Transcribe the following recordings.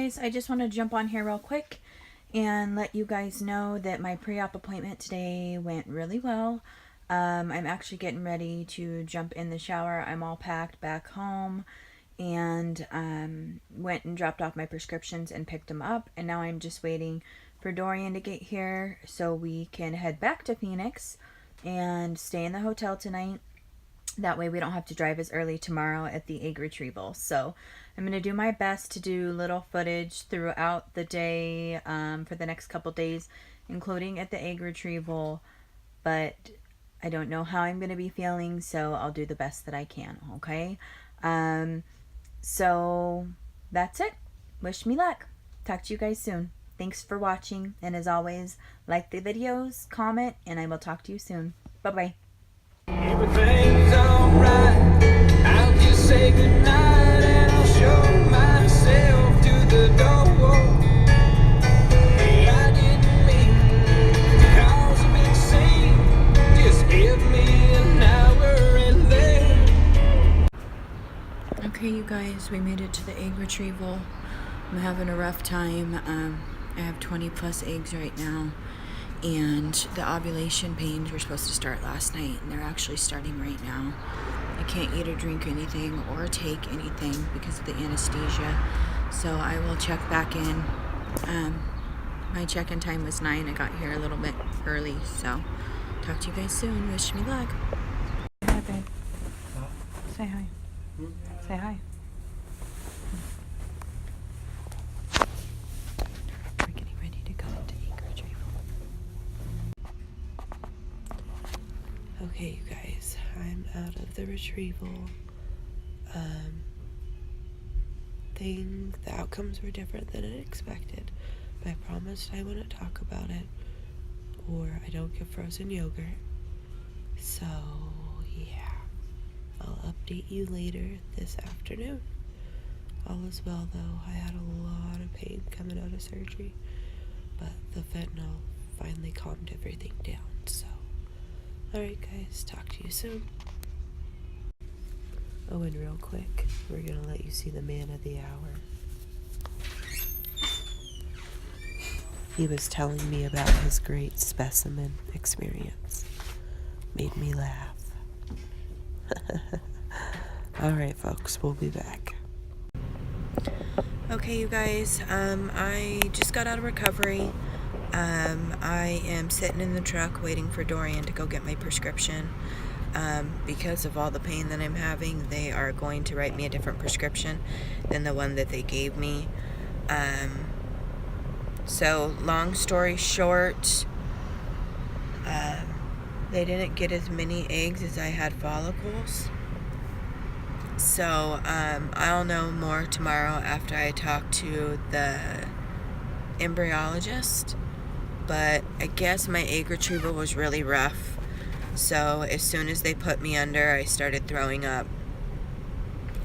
guys, I just want to jump on here real quick and let you guys know that my pre-op appointment today went really well. I'm actually getting ready to jump in the shower. I'm all packed back home and went and dropped off my prescriptions and picked them up, and now I'm just waiting for Dorian to get here so we can head back to Phoenix and stay in the hotel tonight. That way we don't have to drive as early tomorrow at the egg retrieval. So I'm going to do my best to do little footage throughout the day for the next couple days, including at the egg retrieval. But I don't know how I'm going to be feeling, so I'll do the best that I can, okay? So that's it. Wish me luck. Talk to you guys soon. Thanks for watching. And as always, like the videos, comment, and I will talk to you soon. Bye-bye. Everything's alright. I'll just say goodnight and I'll show myself to the door. Hey, I didn't mean to cause a big scene. Just give me an hour and then. Okay, you guys, we made it to the egg retrieval. I'm having a rough time. I have 20 plus eggs right now. And the ovulation pains were supposed to start last night, and they're actually starting right now. I can't eat or drink anything or take anything because of the anesthesia. So I will check back in. My check-in time was 9. I got here a little bit early. So talk to you guys soon. Wish me luck. Hi, babe. Say hi. Say hi. We're getting ready to go to egg retrieval. Okay, you guys, I'm out of the retrieval thing. The outcomes were different than I expected, but I promised I wouldn't talk about it, or I don't get frozen yogurt. So, yeah, I'll update you later this afternoon. All is well, though. I had a lot of pain coming out of surgery, but the fentanyl finally calmed everything down, so. Alright guys, talk to you soon. Oh, and real quick, we're gonna let you see the man of the hour. He was telling me about his great specimen experience. Made me laugh. Alright folks, we'll be back. Okay, you guys, I just got out of recovery. I am sitting in the truck waiting for Dorian to go get my prescription. Because of all the pain that I'm having, they are going to write me a different prescription than the one that they gave me. So, long story short, they didn't get as many eggs as I had follicles. So, I'll know more tomorrow after I talk to the embryologist. But I guess my egg retrieval was really rough. So as soon as they put me under, I started throwing up.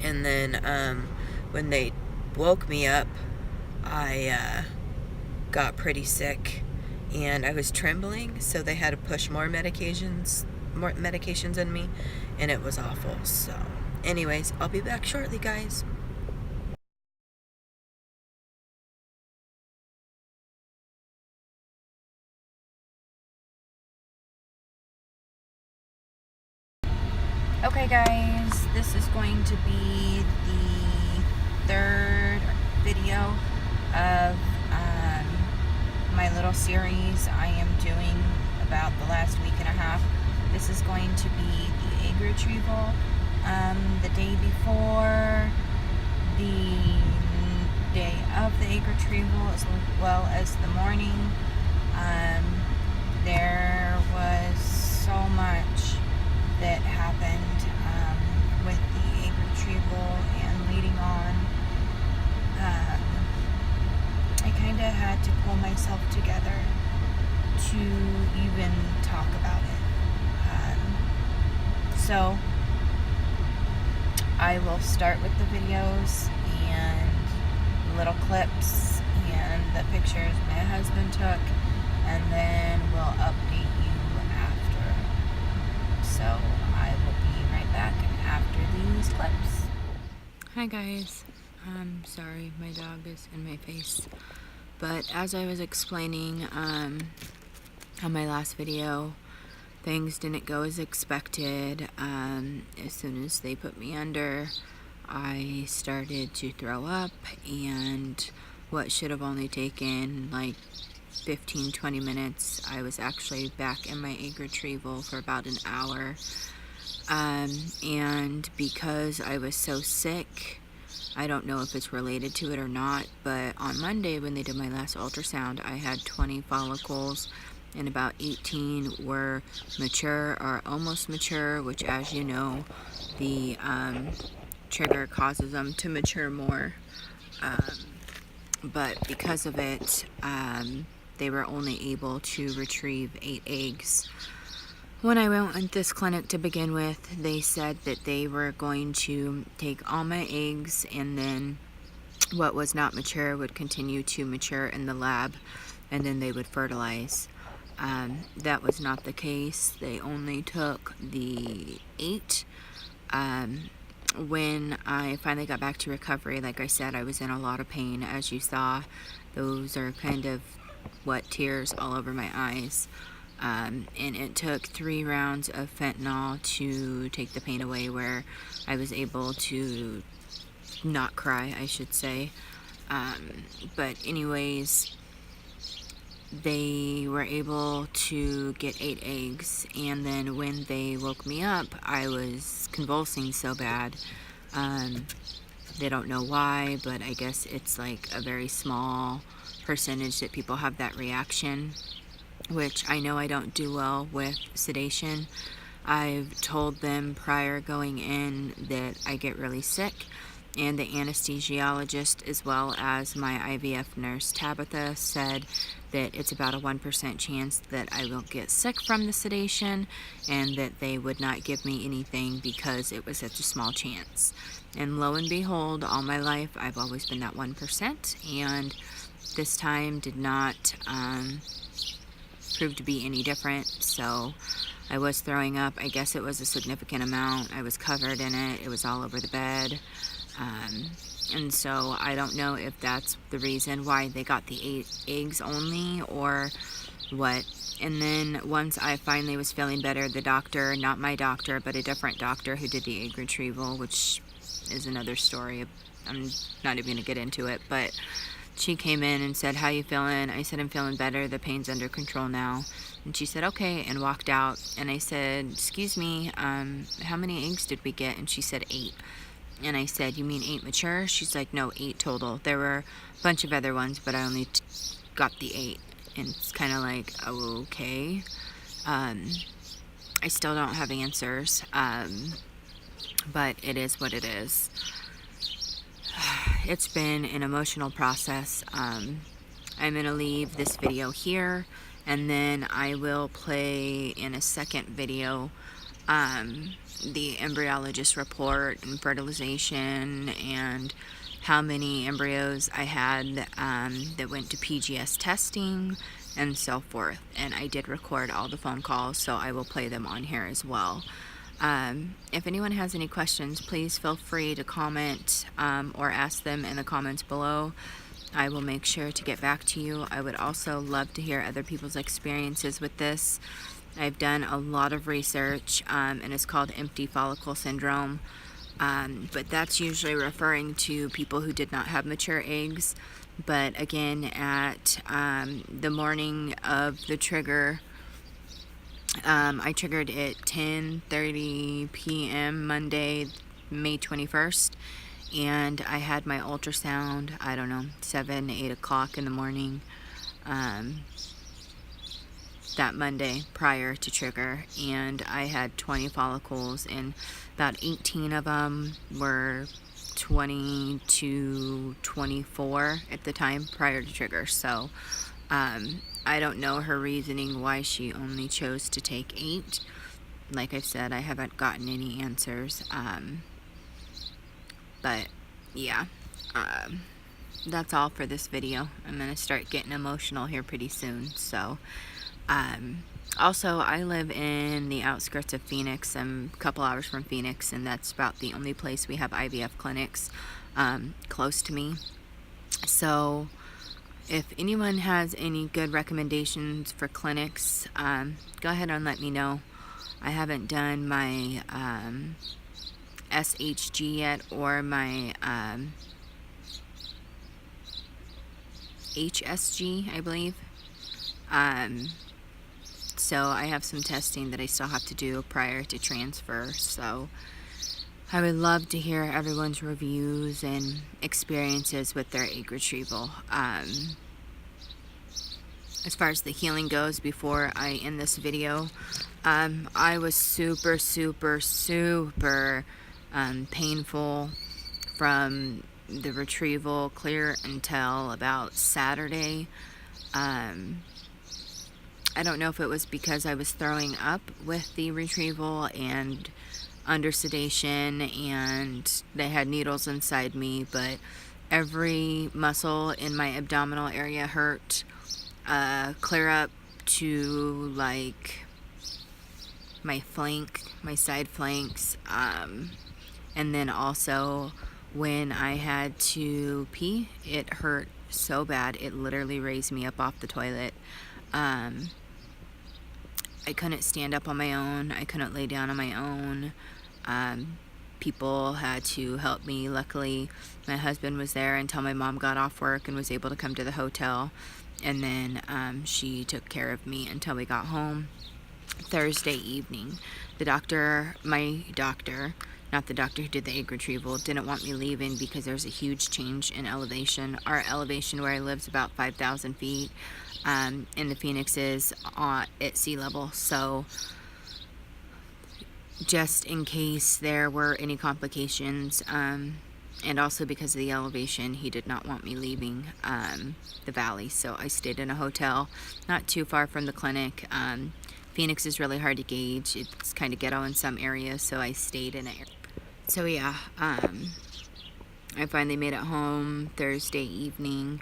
And then when they woke me up, I got pretty sick. And I was trembling, so they had to push more medications in me. And it was awful. So anyways, I'll be back shortly, guys. Okay guys, this is going to be the third video of my little series I am doing about the last week and a half. This is going to be the egg retrieval. The day before, the day of the egg retrieval, as well as the morning. There was so much that happened with the egg retrieval and leading on. I kind of had to pull myself together to even talk about it. So I will start with the videos and little clips and the pictures my husband took, and then we'll update you after. So I will be right back after these clips. Hi guys, I'm sorry, my dog is in my face. But as I was explaining on my last video, things didn't go as expected. As soon as they put me under, I started to throw up, and what should have only taken like 15-20 minutes, I was actually back in my egg retrieval for about an hour. And because I was so sick, I don't know if it's related to it or not, but on Monday when they did my last ultrasound, I had 20 follicles and about 18 were mature or almost mature, which, as you know, the trigger causes them to mature more. But because of it, they were only able to retrieve 8 eggs. When I went at this clinic to begin with, they said that they were going to take all my eggs, and then what was not mature would continue to mature in the lab, and then they would fertilize. That was not the case. They only took the 8. When I finally got back to recovery, like I said, I was in a lot of pain. As you saw, those are kind of wet tears all over my eyes. And it took 3 rounds of fentanyl to take the pain away, where I was able to not cry, I should say. But anyways, they were able to get 8 eggs, and then when they woke me up, I was convulsing so bad. They don't know why, but I guess it's like a very small percentage that people have that reaction, which I know I don't do well with sedation. I've told them prior going in that I get really sick, and the anesthesiologist as well as my IVF nurse Tabitha said that it's about a 1% chance that I will get sick from the sedation, and that they would not give me anything because it was such a small chance. And lo and behold, all my life I've always been that 1%, and this time did not prove to be any different. So I was throwing up. I guess it was a significant amount. I was covered in it. It was all over the bed. And so I don't know if that's the reason why they got the 8 eggs only or what. And then once I finally was feeling better, the doctor, not my doctor, but a different doctor who did the egg retrieval, which is another story. I'm not even going to get into it, but she came in and said, "How you feeling?" I said, "I'm feeling better. The pain's under control now." And she said, "Okay," and walked out. And I said, "Excuse me, how many eggs did we get?" And she said 8. And I said, "You mean 8 mature?" She's like, "No, 8 total. There were a bunch of other ones, but I only got the 8. And it's kind of like, okay. I still don't have answers, but it is what it is. It's been an emotional process. I'm going to leave this video here, and then I will play in a second video the embryologist report and fertilization and how many embryos I had that went to PGS testing and so forth. And I did record all the phone calls, so I will play them on here as well. If anyone has any questions, please feel free to comment or ask them in the comments below. I will make sure to get back to you. I would also love to hear other people's experiences with this. I've done a lot of research, and it's called empty follicle syndrome, but that's usually referring to people who did not have mature eggs. But again, at the morning of the trigger, I triggered at 10:30 p.m. Monday, May 21st, and I had my ultrasound, I don't know, 7, 8 o'clock in the morning that Monday prior to trigger, and I had 20 follicles, and about 18 of them were 20 to 24 at the time prior to trigger. So I don't know her reasoning why she only chose to take 8. Like I've said, I haven't gotten any answers. But yeah, that's all for this video. I'm gonna start getting emotional here pretty soon. So also, I live in the outskirts of Phoenix. I'm a couple hours from Phoenix, and that's about the only place we have IVF clinics. close to me. So if anyone has any good recommendations for clinics, go ahead and let me know. I haven't done my SHG yet, or my HSG, I believe. So I have some testing that I still have to do prior to transfer. So I would love to hear everyone's reviews and experiences with their egg retrieval. As far as the healing goes, before I end this video, I was super painful from the retrieval clear until about Saturday. I don't know if it was because I was throwing up with the retrieval and under sedation and they had needles inside me, but every muscle in my abdominal area hurt, clear up to like my side flanks, and then also when I had to pee, it hurt so bad it literally raised me up off the toilet. I couldn't stand up on my own. I couldn't lay down on my own. People had to help me. Luckily, my husband was there until my mom got off work and was able to come to the hotel. And then she took care of me until we got home Thursday evening. My doctor, not the doctor who did the egg retrieval, didn't want me leaving because there's a huge change in elevation. Our elevation where I live is about 5,000 feet. And the Phoenix is at sea level, so just in case there were any complications, and also because of the elevation, he did not want me leaving the valley, so I stayed in a hotel not too far from the clinic. Phoenix is really hard to gauge. It's kind of ghetto in some areas, so I stayed in it. So yeah, I finally made it home Thursday evening,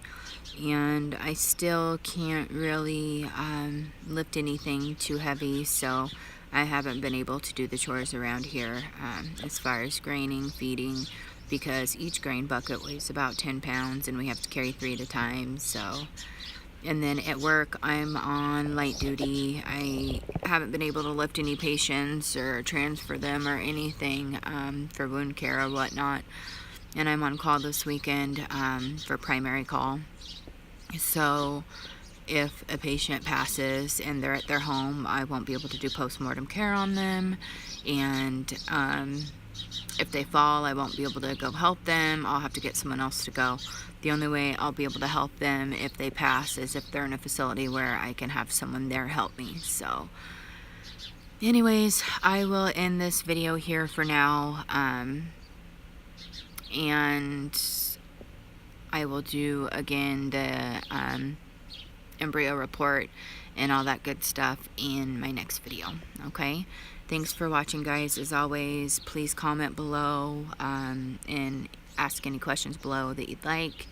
and I still can't really lift anything too heavy, so I haven't been able to do the chores around here as far as graining, feeding, because each grain bucket weighs about 10 pounds and we have to carry 3 at a time. So, and then at work I'm on light duty. I haven't been able to lift any patients or transfer them or anything for wound care or whatnot, and I'm on call this weekend for primary call. So if a patient passes and they're at their home, I won't be able to do postmortem care on them, and if they fall, I won't be able to go help them. I'll have to get someone else to go. The only way I'll be able to help them if they pass is if they're in a facility where I can have someone there help me. So anyways, I will end this video here for now, and I will do again the embryo report and all that good stuff in my next video. Okay, thanks for watching, guys. As always, please comment below and ask any questions below that you'd like.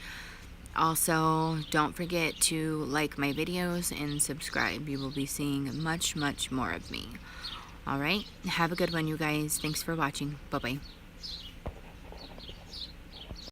Also, don't forget to like my videos and subscribe. You will be seeing much more of me. All right, have a good one, you guys. Thanks for watching. Bye bye.